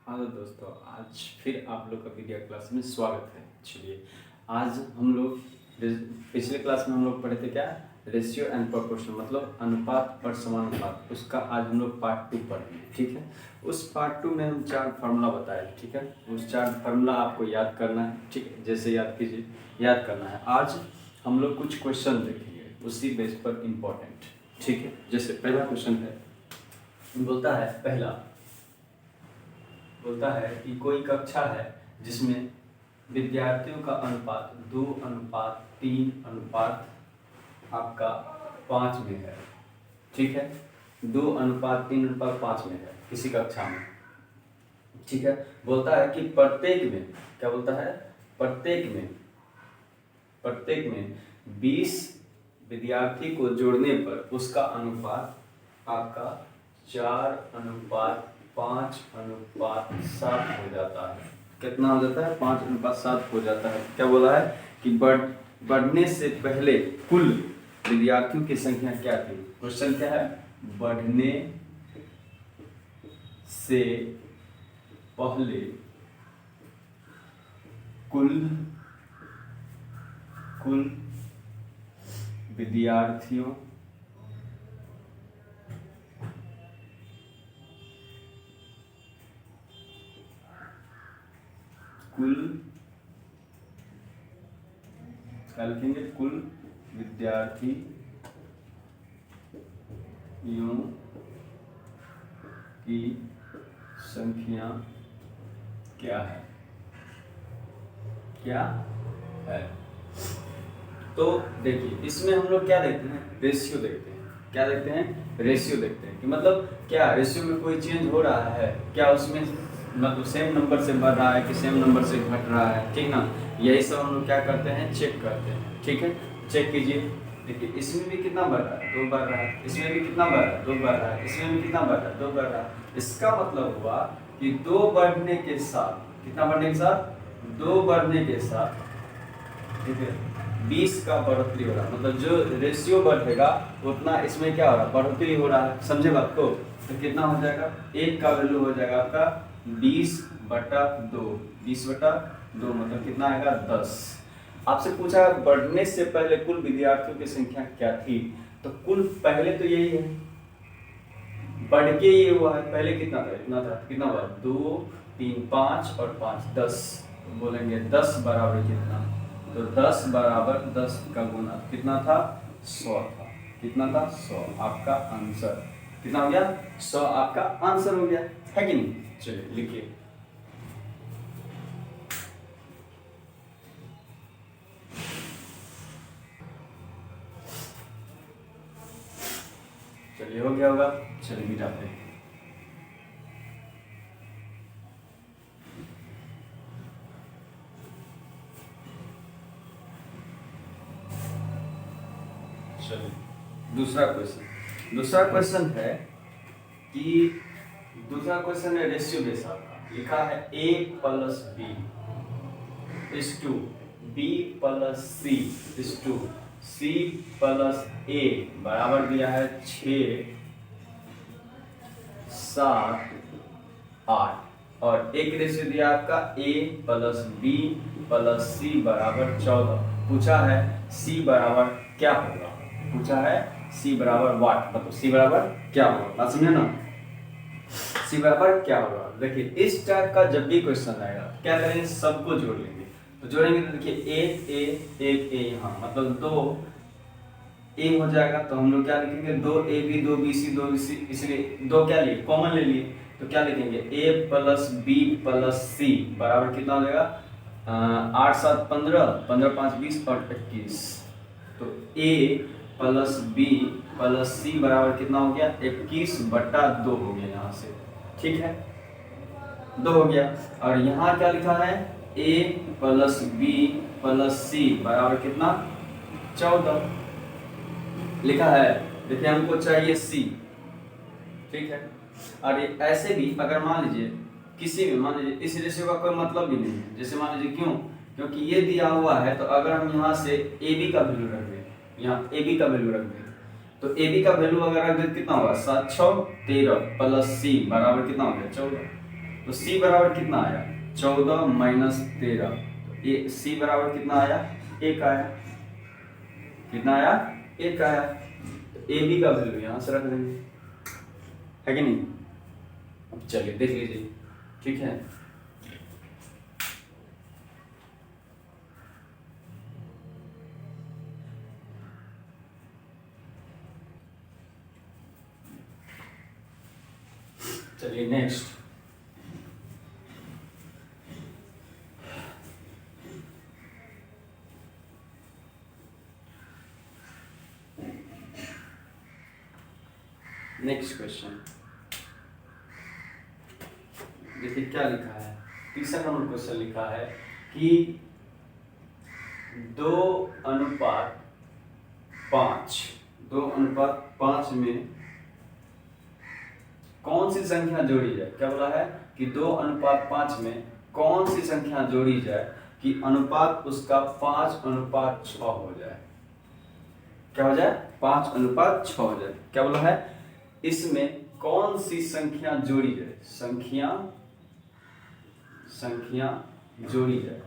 Hello दोस्तों, आज फिर आप लोग का वीडियो क्लास में स्वागत है। चलिए, आज हम लोग पिछले क्लास में हम लोग पढ़े थे क्या, रेशियो एंड प्रोपोर्शन, मतलब अनुपात और समानुपात। उसका आज हम लोग पार्ट 2 पढ़ेंगे। ठीक है, उस पार्ट 2 में हम 4 फार्मूला बताए। ठीक है, उस 4 फार्मूला आपको याद करना है। ठीक है, जैसे याद कीजिए, याद करना है। आज हम लोग कुछ क्वेश्चन देखेंगे उसी बेस पर इम्पोर्टेंट। ठीक है, जैसे पहला क्वेश्चन है, बोलता है कि कोई कक्षा है जिसमें विद्यार्थियों का अनुपात 2:3 आपका 5 में है। ठीक है, 2:3:5 में है किसी कक्षा में। ठीक है, बोलता है कि प्रत्येक में, क्या बोलता है, प्रत्येक में 20 विद्यार्थी को जोड़ने पर उसका अनुपात आपका 4:5:7 हो जाता है। कितना हो जाता है? 5:7 हो जाता है। क्या बोला है कि बढ़ने से पहले कुल विद्यार्थियों की संख्या क्या थी। क्वेश्चन क्या है? बढ़ने से पहले कुल विद्यार्थियों कुल विद्यार्थियों की संख्या क्या है। तो देखिए, इसमें हम लोग क्या देखते हैं? रेशियो देखते हैं। क्या देखते हैं? रेशियो देखते हैं कि मतलब क्या रेशियो में कोई चेंज हो रहा है क्या, उसमें मतलब सेम नंबर से बढ़ रहा है कि सेम नंबर से घट रहा है। ठीक ना, यही सब हम लोग क्या करते हैं? चेक करते हैं। ठीक है, चेक कीजिए। देखिए, इसमें भी कितना बढ़ रहा है? 2 बढ़ रहा है। इसमें भी कितना बढ़ रहा है? 2 बढ़ रहा है। इसमें भी कितना बढ़ रहा है? 2 बढ़ रहा है। इसका मतलब हुआ कि 2 बढ़ने के साथ, कितना बढ़ने के साथ? 2 बढ़ने के साथ, ठीक है, 20 का बढ़ोतरी हो रहा है। मतलब जो रेशियो बढ़ेगा उतना इसमें क्या हो रहा है? बढ़ोतरी हो रहा है। समझे बात को? तो कितना हो जाएगा? 1 का वैल्यू हो जाएगा आपका 20/2। 20/2 मतलब कितना आएगा? 10। आपसे पूछा बढ़ने से पहले कुल विद्यार्थियों की संख्या क्या थी, तो कुल पहले तो यही है, बढ़ के ये हुआ है। पहले कितना था? इतना था। कितना हुआ? 2 3 5 और 5 10। तो बोलेंगे 10 बराबर कितना? तो 10 बराबर 10 का गुना कितना था? 100 था। कितना था? 100। आपका आंसर कितना हो गया? 100 आपका आंसर हो गया, है कि नहीं? चलिए लिखिए। चलिए, हो गया होगा। चलिए मिटाते हैं। चलिए, दूसरा क्वेश्चन है कि दूसरा क्वेश्चन है रेशियो के साथ का। लिखा है a + b is to b + c is to c + a बराबर दिया है 6 7 8 और एक रेशियो दिया आपका a + b + c बराबर 14। पूछा है c बराबर क्या होगा। पूछा है c बराबर वाट, मतलब c बराबर क्या होगा। बात समझे ना? c बराबर क्या होगा। देखिए, इस टाइप का जब भी क्वेश्चन आएगा क्या करेंगे? सबको जोड़ लेंगे। तो जोड़ेंगे तो देखिए, एक a यहाँ मतलब 2 a हो जाएगा। तो हम लोग क्या लिखेंगे? 2ab 2bc 2bc, इसलिए 2 क्या लिए? कॉमन ले लिए। तो क्या लिखेंगे? a + b + c बराबर कितना हो जाएगा? 8 7 15 15 5 20 और 21। तो a + b + c बराबर कितना हो गया? 21/2 हो गया यहाँ से। ठीक है, 2 हो गया। और यहाँ क्या लिखा है? a + b + c बराबर कितना? 14 लिखा है। देखिए, हमको चाहिए c। ठीक है, और ऐसे भी अगर मान लीजिए किसी में, मान लीजिए इस रेशियो का कोई मतलब भी नहीं है। जैसे मान लीजिए, क्यों? क्योंकि ये दिया हुआ है। तो अगर हम यहाँ से ab का वैल्यू रख दें, यहाँ ab का वैल्यू रख दें, तो ab का वैल्यू अगर रख दें कितना होगा? 7 6 13 + c बराबर कितना हो गया? 14। तो सी बराबर कितना आया 14 माइनस 13, ये सी बराबर कितना आया 1 आया, कितना आया 1 आया। तो ए बी का वैल्यू यहां से रख देंगे, है कि नहीं। अब चलिए देख लीजिए, ठीक है। चलिए नेक्स्ट, नेक्स्ट क्वेश्चन देखिए क्या लिखा है। तीसरा नंबर क्वेश्चन लिखा है कि 2:5 में कौन सी संख्या जोड़ी जाए। क्या बोला है कि 2:5 में कौन सी संख्या जोड़ी जाए कि अनुपात उसका 5:6 हो जाए। क्या हो जाए 5:6 हो जाए। क्या बोला है, इसमें कौन सी संख्या जोड़ी जाए, संख्या जोड़ी जाए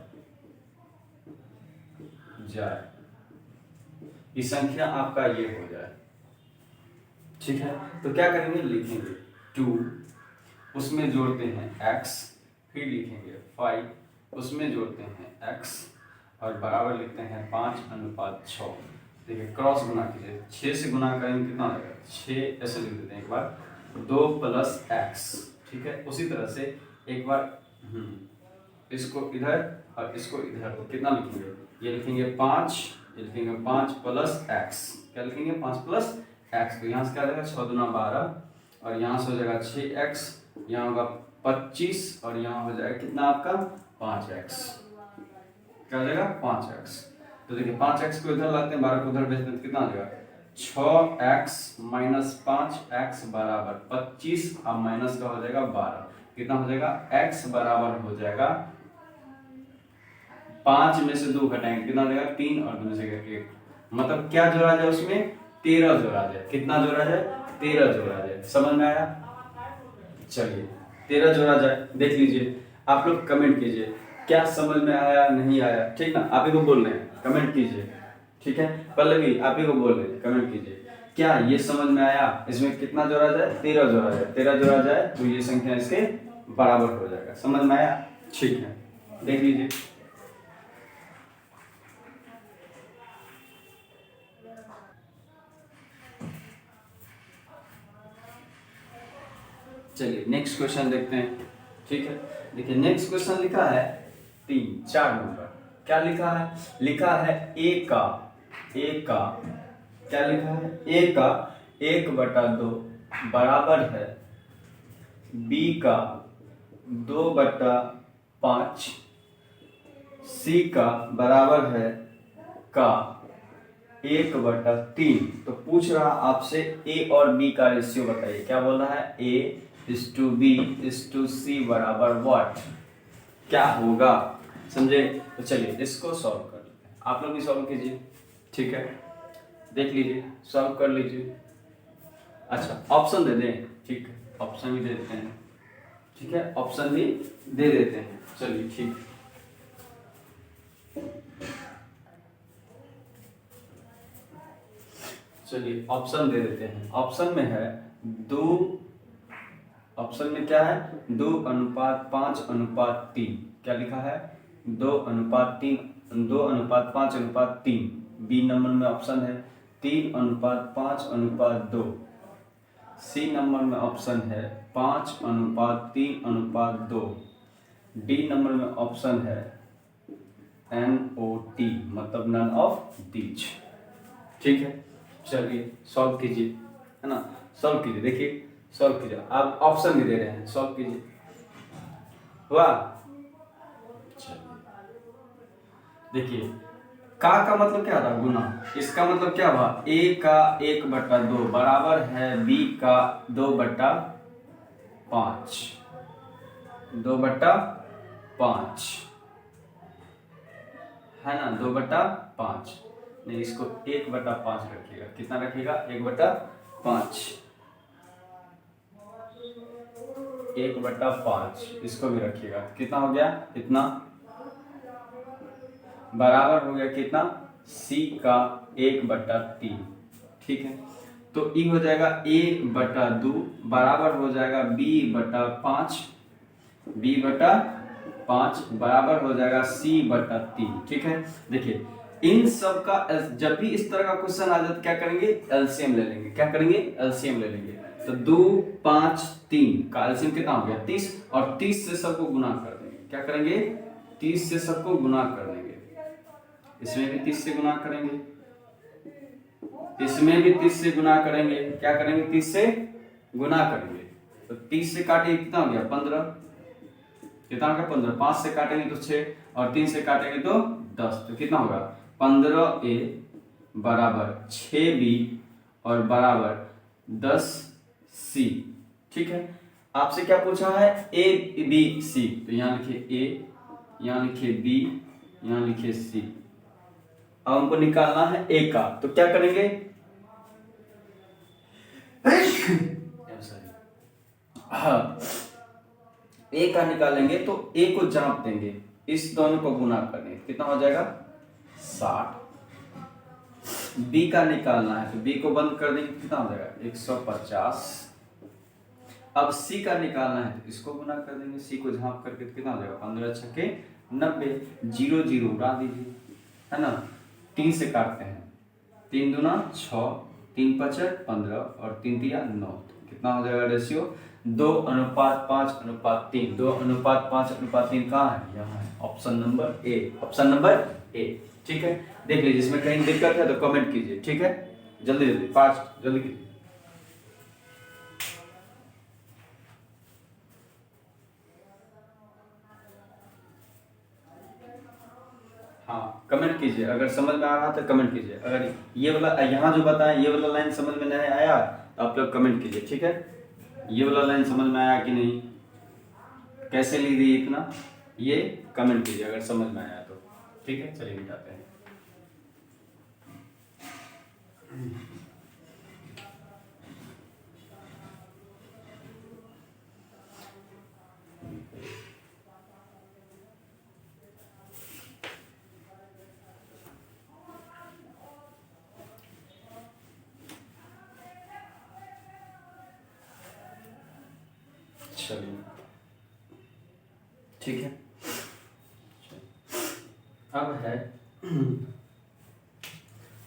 ये संख्या आपका ये हो जाए, ठीक है। तो क्या करेंगे, लिखेंगे 2, उसमें जोड़ते हैं x, फिर लिखेंगे 5, उसमें जोड़ते हैं x और बराबर लिखते हैं 5:6। देखिए क्रॉस गुना कीजिए, 6 से गुना करेंगे कितना आएगा 6, ऐसे लिख देते हैं एक बार 2 + x, ठीक है। उसी तरह से एक बार इसको इधर और इसको इधर, तो कितना लिखेंगे, ये लिखेंगे 5, ये लिखेंगे 5 + x, क्या लिखेंगे 5 + x। तो यहाँ से क्या रहेगा 6 दूना 12 और यहाँ से हो जाएगा 6x, यहाँ होगा 25 और यहाँ हो जाएगा कितना आपका 5x, क्या हो जाएगा 5x। तो देखिए 5x को इधर लाते हैं, 12 को उधर भेज देते हैं, कितना हो जाएगा 6x - 5x बराबर 25 और माइनस का हो जाएगा 12, कितना हो जाएगा x बराबर हो जाएगा 5 में से 2 घटाएंगे कितना हो जाएगा 3 और 2 में से 1, मतलब क्या जोड़ा जाए उसमें 13 जोड़ा जाए। कितना जोड़ा जाए 13 जोड़ा जाए। समझ में आया, चलिए 13 जोड़ा जाए। देख लीजिए आप लोग कमेंट कीजिए क्या समझ में आया नहीं आया, ठीक ना। आप ही को बोल रहे हैं, कमेंट कीजिए, ठीक है। पल्लवी आप ही को बोल रहे हैं, कमेंट कीजिए क्या ये समझ में आया, इसमें कितना जोड़ा जाए 13 जोड़ा जाए। 13 जोड़ा जाए तो ये संख्या इसके बराबर हो जाएगा। समझ में आया, ठीक है। देख लीजिए चलिए नेक्स्ट क्वेश्चन देखते हैं, ठीक है। देखिए नेक्स्ट क्वेश्चन लिखा है 4 नंबर। क्या लिखा है, लिखा है a का क्या लिखा है a का 1/2 बराबर है b का 2/5, c का बराबर है का 1/3। तो पूछ रहा आपसे a और b का रेशियो बताइए। क्या बोल रहा है a:b:c बराबर व्हाट, क्या होगा, समझे। तो चलिए इसको सॉल्व कर लेते हैं, आप लोग भी सॉल्व कीजिए, ठीक है। देख लीजिए सॉल्व कर लीजिए। अच्छा ऑप्शन दे दें, ठीक है, ऑप्शन भी दे देते हैं, ठीक है, ऑप्शन भी दे देते हैं। चलिए ठीक, चलिए ऑप्शन दे देते हैं। ऑप्शन में है 2, ऑप्शन में क्या है 2:5:3। क्या लिखा है 2:5:3। बी नंबर में ऑप्शन है 3:5:2। सी नंबर में ऑप्शन है 5:3:2। डी नंबर में ऑप्शन है NOT, मतलब नन ऑफ दीज, ठीक है। चलिए सॉल्व कीजिए, है ना, सॉल्व कीजिए। देखिए सॉल्व कीजिए, आप ऑप्शन भी दे रहे हैं, सॉल्व कीजिए। हुआ, देखिए का मतलब क्या था गुना, इसका मतलब क्या हुआ a का 1/2 बराबर है b का 2/5, 2/5 है ना, 2/5 नहीं, इसको 1/5 रखिएगा। कितना रखिएगा 1/5, 1/5, इसको भी रखिएगा, कितना हो गया, इतना बराबर हो गया कितना, c का 1/3, ठीक है। तो ई हो जाएगा a/2 बराबर हो जाएगा b/5, b/5 बराबर हो जाएगा c/3, ठीक है। देखिए इन सब का जब भी इस तरह का क्वेश्चन आ जाए तो क्या करेंगे, एलसीएम ले लेंगे, क्या करेंगे, एलसीएम ले लेंगे। तो 2, 5, 3 का एलसीएम कितना हो गया, 30, और 30 से सबको गुना कर देंगे, क्या करेंगे, 30 से सबको गुना कर देंगे। इसमें भी 30 से गुना करेंगे, इसमें भी 30 से गुना करेंगे, क्या करेंगे, 30 से गुना करेंगे। तो 30 से काटेंगे कितना हो गया, 15, कितना हो गया 15, 5 से काटेंगे तो 6, और 3 से काटेंगे तो 10, तो कितना होगा 15a बराबर 6b और बराबर 10c, ठीक है। आपसे क्या पूछा है, a b c, तो यहाँ लिखिए a, यहाँ लिखिए b, यहाँ लिखिए c। अब हमको निकालना है a का, तो क्या करेंगे हाँ, a का निकालेंगे तो a को जांप देंगे, इस दोनों को गुना करेंगे, कितना हो जाएगा 60। b का निकालना है तो b को बंद कर देंगे, कितना हो जाएगा 150। अब c का निकालना है तो इसको गुना कर देंगे, c को झांप करके तो कितना हो जाएगा 15 छक्के 90, 0 0 उड़ा दीजिए, है ना। 3 से काटते हैं, 3 दूना 6, 3 5 15 और 3 तिया 9, कितना हो जाएगा रेशियो 2:5:3, 2:5:3 कहाँ है, यहाँ है, option number A, option number A, ठीक है। देख लीजिए, इसमें कहीं दिक्कत है तो कमेंट कीजिए, ठीक है, जल्दी जल्दी फास्ट जल्दी कीजिए। हाँ कमेंट कीजिए, अगर समझ में आ रहा तो कमेंट कीजिए, अगर ये वाला यहाँ जो बताया ये वाला लाइन समझ में नहीं आया तो आप लोग कमेंट कीजिए, ठीक है। ये वाला लाइन समझ में आया कि नहीं, कैसे ली दी इतना, ये कमेंट कीजिए अगर समझ में आया तो, ठीक है। चलिए मिटाते हैं। चलिए ठीक है, अब है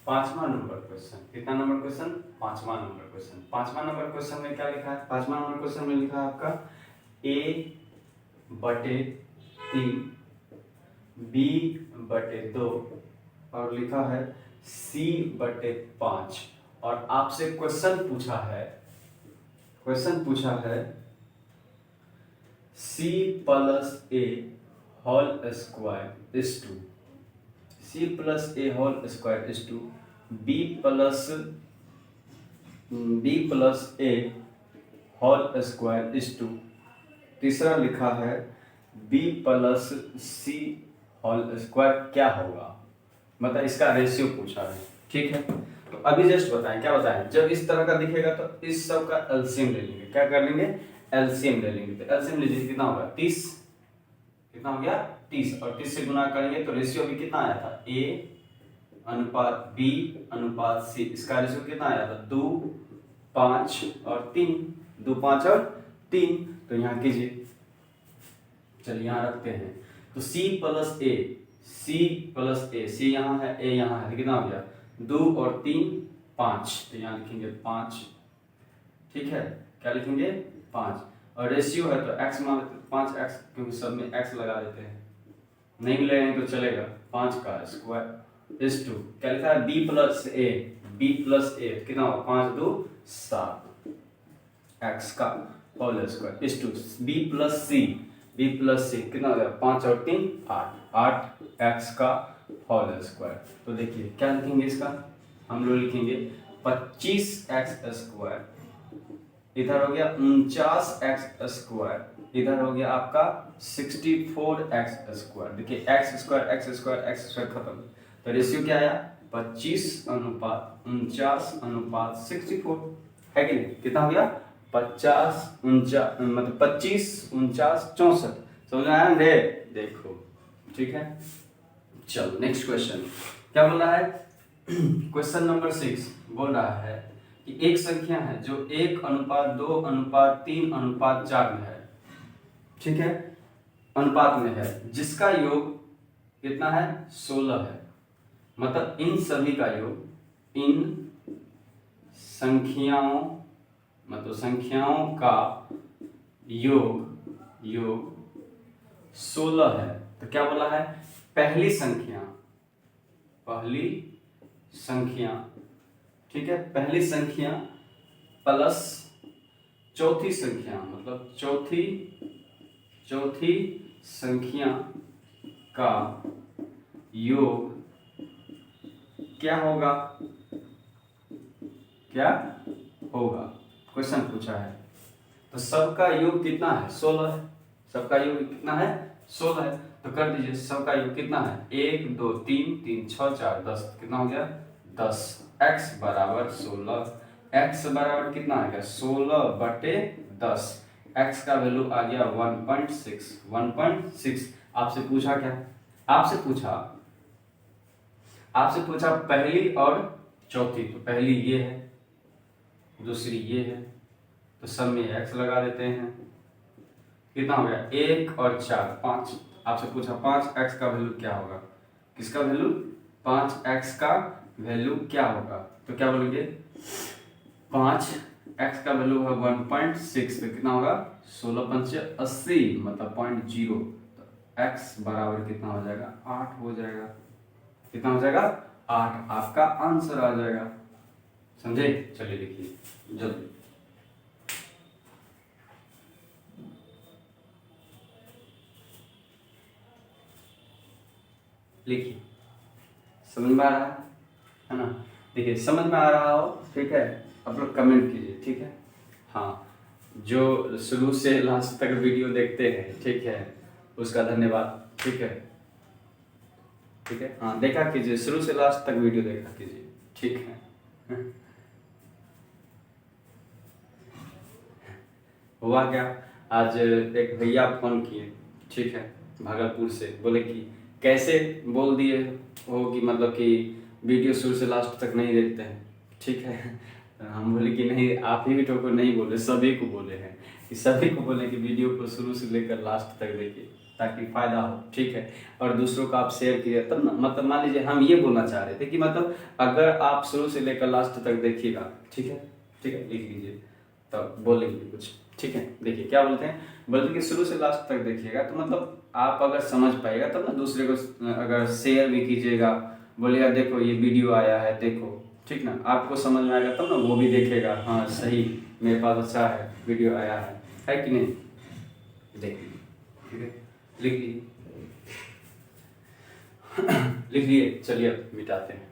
5वां नंबर क्वेश्चन। कितना नंबर क्वेश्चन, 5वां नंबर क्वेश्चन। 5वां नंबर क्वेश्चन में क्या लिखा है, 5वां नंबर क्वेश्चन में लिखा है आपका a/3 b/2 और लिखा है c/5, और आपसे क्वेश्चन पूछा है c + a whole square is to, c + a whole square is to b + a whole square is to, तीसरा लिखा है b + c होल स्क्वायर क्या होगा, मतलब इसका रेशियो पूछा है, ठीक है। तो अभी जस्ट बताएं, क्या बताएं, जब इस तरह का दिखेगा तो इस सब का एलसीएम ले लेंगे, क्या कर लेंगे, एलसीएम ले लेंगे। तो एलसीएम लीजिए, कितना होगा 30, कितना हो गया 30, और 30 से गुना करेंगे तो रेशियो भी कितना आया था, a/b/c, इसका रेशियो कितना आया था 2, 5 और 3, 2, 5 और 3। तो यहाँ कीजिए, चलिए यहाँ रखते हैं, तो c + a, c यहाँ है, a यहाँ है, तो कितना हो गया 2 और 3 5, तो यहाँ लिखेंगे 5, ठीक है, क्या लिखेंगे 5, और रेशियो है तो x मान लेते हैं 5x, क्योंकि सब में x लगा देते हैं, नहीं मिलेगा तो चलेगा, 5 का स्क्वायर इज टू, क्या लिखा है b + a, कितना होगा 5 2 7 x का whole square is to b + c कितना हो गया 5 और 3 8 x का होल स्क्वायर। तो देखिए क्या लिखेंगे इसका, हम लोग लिखेंगे 25x स्क्वायर, इधर हो गया 49x स्क्वायर, इधर हो गया आपका 64x स्क्वायर। देखिए x स्क्वायर खत्म, तो रेशियो क्या आया 25:49:64 है कि नहीं, कितना हो गया 50 49 मतलब 25 49 64 समझ में आया रे? देखो ठीक है। चलो नेक्स्ट क्वेश्चन क्या बोल रहा है? क्वेश्चन नंबर 6 बोल रहा है कि एक संख्या है जो 1:2:3:4 में है, ठीक है, अनुपात में है, जिसका योग कितना है? 16 है। मतलब इन सभी का योग, इन संख्याओं मतलब संख्याओं का योग 16 है। तो क्या बोला है? पहली संख्या, ठीक है, पहली संख्या प्लस चौथी संख्या मतलब चौथी संख्या का योग क्या होगा? क्वेश्चन पूछा है। तो सबका योग कितना है? 16 है। सबका योग कितना है? 16 है। तो कर दीजिए, सबका योग कितना है? 1 2 3 3 6 4 10, कितना हो गया? 10। x बराबर 16, x बराबर कितना आ गया? 16/10। x का वैल्यू आ गया 1.6। आपसे पूछा क्या? आपसे पूछा पहली और चौथी। तो पहली ये है, दूसरी ये है, तो सब में x लगा देते हैं। कितना हो गया? 1 और 4 5। आपसे पूछा 5x का वैल्यू क्या होगा? किसका वैल्यू? 5x का वैल्यू क्या होगा? तो क्या बोलेंगे? 5x का वैल्यू है 1.6, तो कितना होगा? 16×5 = 80 मतलब 0.0। तो x बराबर कितना हो जाएगा? 8 हो जाएगा। कितना हो जाएगा? 8 आपका आंसर आ जाएगा। समझे? चलिए लिखिए जल्दी। लिखिए, समझ में आ रहा है ना? देखिए समझ में आ रहा हो, ठीक है, आप लोग कमेंट कीजिए, ठीक है। हाँ, जो शुरू से लास्ट तक वीडियो देखते हैं, ठीक है, उसका धन्यवाद, ठीक है। हाँ, देखा कीजिए, शुरू से लास्ट तक वीडियो देखा कीजिए, ठीक है। हुआ क्या, आज एक भैया फोन किए, ठीक है, भागलपुर से, बोले कि कैसे बोल दिए हो कि मतलब कि वीडियो शुरू से लास्ट तक नहीं देखते हैं, ठीक है। हम बोले कि नहीं, आप ही को नहीं बोले, सभी को बोले हैं कि सभी को बोले कि वीडियो को शुरू से लेकर लास्ट तक देखिए ताकि फायदा हो, ठीक है। और दूसरों को आप शेयर किए, तब मतलब मान लीजिए हम ये बोलना चाह रहे थे कि मतलब अगर आप शुरू से लेकर लास्ट तक देखिएगा, ठीक है, लिख लीजिए, तब बोलेंगे कुछ, ठीक है। देखिए क्या बोलते हैं, बोलते कि शुरू से लास्ट तक देखिएगा, तो मतलब आप अगर समझ पाएगा तब ना दूसरे को अगर शेयर भी कीजिएगा, बोलिएगा देखो ये वीडियो आया है देखो, ठीक ना, आपको समझ में आएगा तब ना वो भी देखेगा, हाँ सही मेरे पास अच्छा है वीडियो आया है कि नहीं। देखिए, ठीक है, लिख लीजिए। लिख लिए, चलिए अब मिटाते हैं।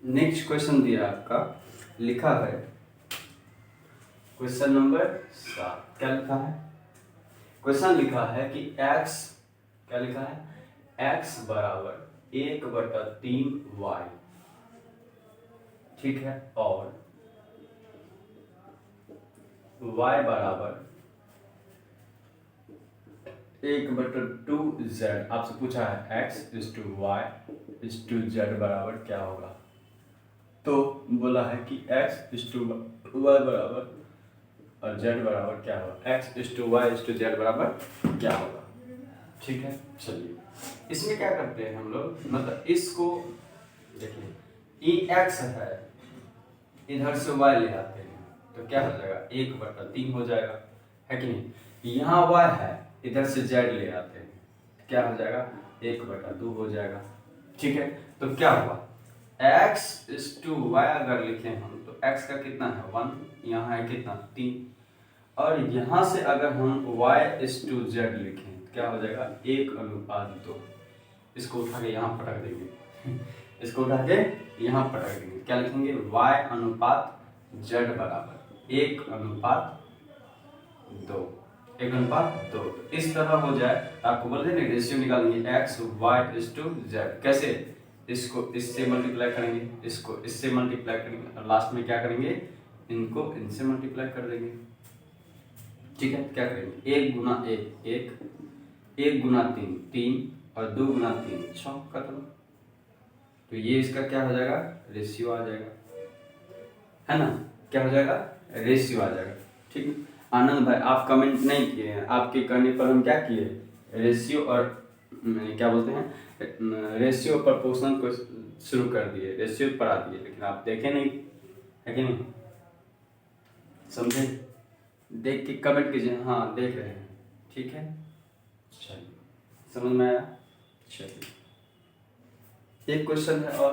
नेक्स्ट क्वेश्चन दिया आपका, लिखा है क्वेश्चन नंबर 7। क्या लिखा है? क्वेश्चन लिखा है कि x, क्या लिखा है? x बराबर 1/3y, ठीक है, और y बराबर 1/2z। आपसे पूछा है x is to y is to z बराबर क्या होगा? तो बोला है कि x is to y बराबर और z बराबर क्या होगा? x is to y is to z बराबर क्या होगा? ठीक है, चलिए इसमें क्या करते हैं हम लोग, मतलब इसको देखिए, ये x है, इधर से y ले आते हैं, तो क्या हो जाएगा? 1/3 हो जाएगा, है कि नहीं। यहाँ y है, इधर से z ले आते हैं, क्या हो जाएगा? 1/2 हो जाएगा, ठीक है। तो क्या हुआ? x is to y अगर लिखें हम, तो x का कितना है? 1, यहाँ है कितना? 3, और यहाँ से अगर हम y is to z लिखें तो क्या हो जाएगा? 1:2। इसको उठा के यहाँ पटक देंगे, इसको उठा के यहाँ पटक देंगे, क्या लिखेंगे? y अनुपात z बराबर 1:2, 1 अनुपात 2। तो इस तरह हो जाए तो आपको बोल दें रेशियो निकालेंगे x y/z। कैसे? इसको इससे मल्टीप्लाई करेंगे, इसको इससे मल्टीप्लाई करेंगे और लास्ट में क्या करेंगे, इनको इनसे मल्टीप्लाई कर देंगे। ठीक है, क्या करेंगे 1 गुना 1 1, 1 गुना 3 3 और 2 गुना 3 6, खत्म। तो ये इसका क्या हो जाएगा, रेशियो आ जाएगा, है ना, क्या हो जाएगा, रेशियो आ जाएगा। ठीक है आनंद भाई, आप कमेंट नहीं किए हैं, आपके कहने पर हम क्या किए, रेशियो और क्या बोलते हैं, रेशियो प्रोपोर्शनल को शुरू कर दिए, रेशियो पढ़ा दिए, लेकिन आप देखे नहीं, है कि नहीं, समझे, देख के कमेंट कीजिए, हाँ देख रहे हैं। ठीक है, चलिए समझ में आया। चलिए एक क्वेश्चन है और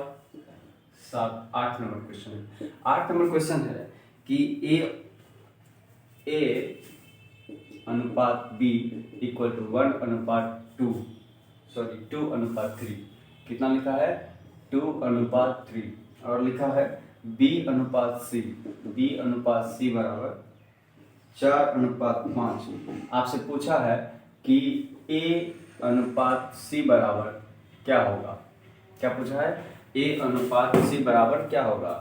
8 नंबर क्वेश्चन है। 8 नंबर क्वेश्चन है कि ए अनुपात बी इक्वल टू 1/2, सॉरी 2/3। कितना लिखा है, 2/3। और लिखा है बी अनुपात सी बराबर 4/5। आपसे पूछा है कि ए अनुपात सी बराबर क्या होगा, क्या पूछा है, ए अनुपात सी बराबर क्या होगा,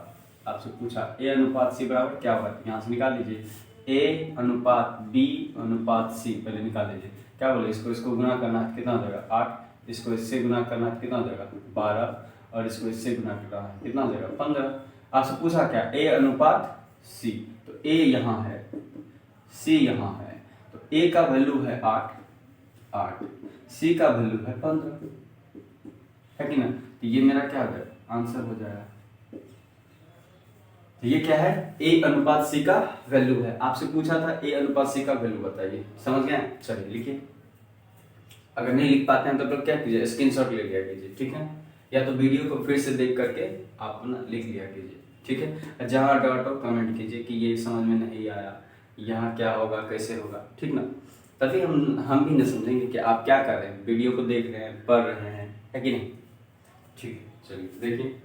आपसे पूछा ए अनुपात सी बराबर क्या होगा। यहाँ से निकाल लीजिए, ए अनुपात बी अनुपात सी, पहले निकाल लीजिए। क्या बोले, इसको गुना करना है, कितना हो जाएगा 8, इसको इससे गुना करना है, कितना हो जाएगा 12, और इसको इससे गुना करना है, कितना हो जाएगा 15। आपसे पूछा क्या, ए अनुपात सी, तो ए यहाँ है, सी यहाँ है, तो ए का वैल्यू है 8, सी का वैल्यू है 15, है कि ना। तो ये मेरा क्या हो जाएगा, आंसर हो जाएगा। तो ये क्या है, ए अनुपात सी का वैल्यू है। आपसे पूछा था ए अनुपात सी का वैल्यू बताइए, समझ गए। चलिए लिखिए, अगर नहीं लिख पाते हैं तो क्या कीजिए, स्क्रीनशॉट ले लिया कीजिए, ठीक है, या तो वीडियो को फिर से देख करके आप अपना लिख लिया कीजिए, ठीक है। जहाँ डाउट हो कमेंट कीजिए कि ये समझ में नहीं आया, यहाँ क्या होगा, कैसे होगा, ठीक ना, तभी हम भी न समझेंगे कि आप क्या कर रहे हैं, वीडियो को देख रहे हैं, पढ़ रहे हैं, है कि नहीं। ठीक है, चलिए देखिए,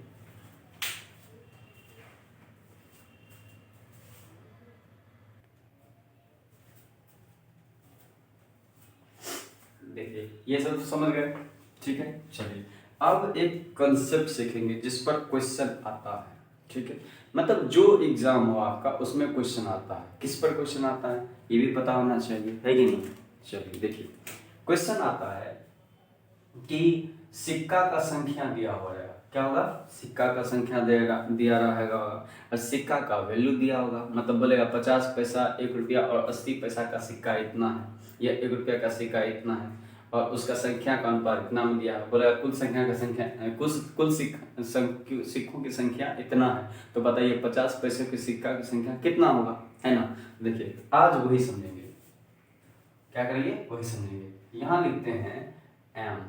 देखिए ये सब तो समझ गए, ठीक है। चलिए अब एक कंसेप्ट सीखेंगे जिस पर क्वेश्चन आता है, ठीक है, मतलब जो एग्जाम हो आपका उसमें क्वेश्चन आता है, किस पर क्वेश्चन आता है ये भी पता होना चाहिए, है कि नहीं। चलिए देखिए, क्वेश्चन आता है कि सिक्का का संख्या दिया हुआ है, क्या होगा, सिक्का का संख्या दिया रहेगा और सिक्का का वैल्यू दिया होगा, मतलब बोलेगा 50 पैसा, 1 रुपया और 80 पैसा का सिक्का इतना है, या 1 रुपया का सिक्का इतना है, और उसका संख्या का अनुपात इतना में दिया है, बोलेगा कुल संख्या का संख्या कुल सिक्कों की संख्या इतना है, तो बताइए 50 पैसे के सिक्का की संख्या कितना होगा, है ना। देखिए आज वही समझेंगे, क्या करेंगे, वही समझेंगे। यहाँ लिखते हैं m,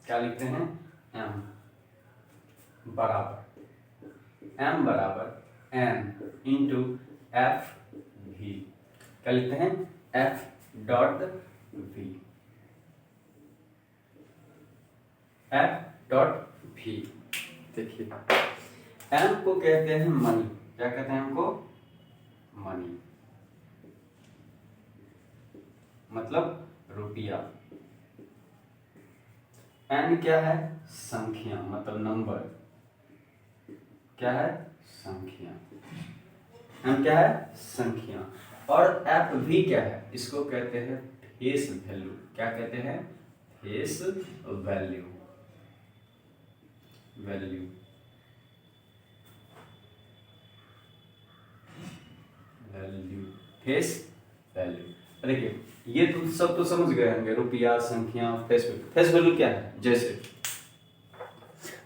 क्या लिखते हैं, m बराबर n इंटू एफ वी, क्या लिखते हैं, f dot v, f dot v। देखिए m को कहते हैं मनी, क्या कहते हैं हमको, मनी मतलब रुपया, n क्या है, संख्या मतलब नंबर, क्या है, संख्या, m क्या है, संख्या, और एफ भी क्या है, इसको कहते हैं फेस वैल्यू, क्या कहते हैं, face value, value value face value. देखिए ये तो सब तो समझ गए होंगे, रुपया, संख्या, फेस वैल्यू। फेस वैल्यू क्या है, जैसे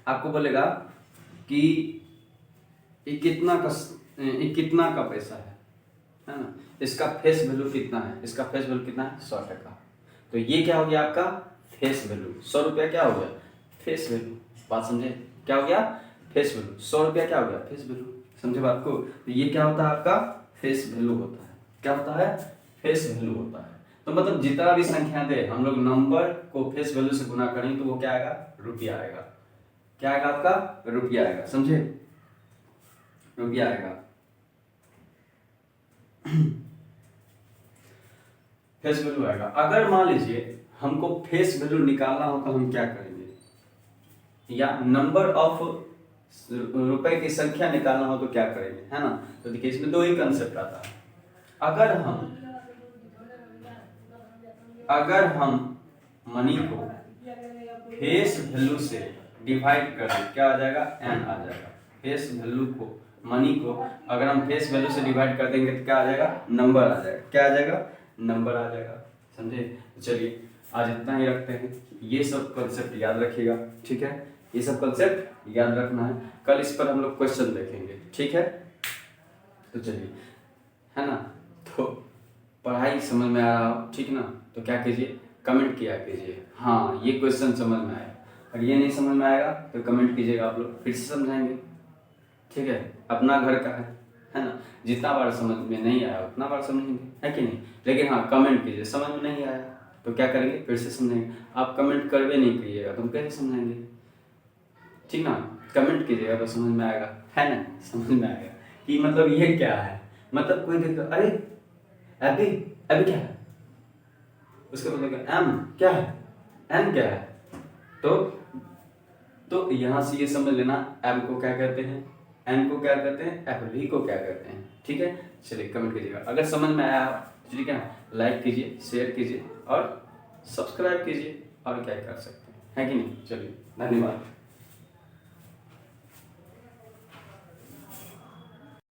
आपको बोलेगा कि ये कितना का पैसा है ना, इसका फेस वैल्यू कितना है, इसका फेस वैल्यू कितना है, 100 टका, तो ये क्या हो गया आपका फेस वैल्यू, 100 रुपया क्या हो गया, फेस वैल्यू, बात समझे, क्या हो गया, फेस वैल्यू, 100 रुपया क्या हो गया, फेस वैल्यू, समझे बात को। तो ये क्या होता है आपका फेस वैल्यू होता है, क्या होता है, फेस वैल्यू होता है। तो मतलब जितना भी संख्या दे हम लोग नंबर को फेस वैल्यू से गुना करेंगे तो वो क्या आएगा, रुपया आएगा, क्या आएगा आपका, रुपया आएगा, समझे, रुपया आएगा। फेस वैल्यू आएगा। अगर मान लीजिए हमको फेस वैल्यू निकालना हो तो हम क्या करेंगे, या नंबर ऑफ रुपए की संख्या निकालना हो तो क्या करेंगे, है ना। तो देखिए इसमें दो ही कंसेप्ट आता है। अगर हम मनी को फेस वैल्यू से डिवाइड कर दें, क्या आ जाएगा, एन आ जाएगा। फेस वैल्यू को, मनी को अगर हम फेस वैल्यू से डिवाइड कर देंगे तो क्या आ जाएगा, नंबर आ जाएगा। क्या आ जाएगा, नंबर आ जाएगा। समझे। तो चलिए आज इतना ही रखते हैं। ये सब कंसेप्ट याद रखिएगा, ठीक है। ये सब कंसेप्ट याद रखना है, कल इस पर हम लोग क्वेश्चन देखेंगे, ठीक है। तो चलिए, है ना। तो पढ़ाई समझ में आ रहा हो, ठीक ना, तो क्या कीजिए, कमेंट किया कीजिए, हाँ ये क्वेश्चन समझ में आया। और ये नहीं समझ में आएगा तो कमेंट कीजिएगा, आप लोग फिर से समझाएंगे, ठीक है। अपना घर का है ना। जितना बार समझ में नहीं आया उतना बार समझेंगे, है कि नहीं। लेकिन हाँ कमेंट कीजिए, समझ में नहीं आया तो क्या करेंगे, फिर से समझेंगे। आप कमेंट करवे नहीं करिएगा तो हम कैसे समझाएंगे, ठीक ना। कमेंट कीजिएगा तो समझ में आएगा, है ना। समझ में आएगा कि मतलब ये क्या है, मतलब कोई देखो अरे अभी अभी क्या है, उसके बाद एम क्या है, एम क्या है। तो यहां से ये समझ लेना, एम को क्या कहते हैं, एन को क्या कहते हैं, एफ भी को क्या कहते हैं, ठीक है। चलिए कमेंट कीजिएगा, अगर समझ में आया ठीक है, लाइक कीजिए, शेयर कीजिए और सब्सक्राइब कीजिए, और क्या कर सकते हैं, है कि नहीं। चलिए धन्यवाद।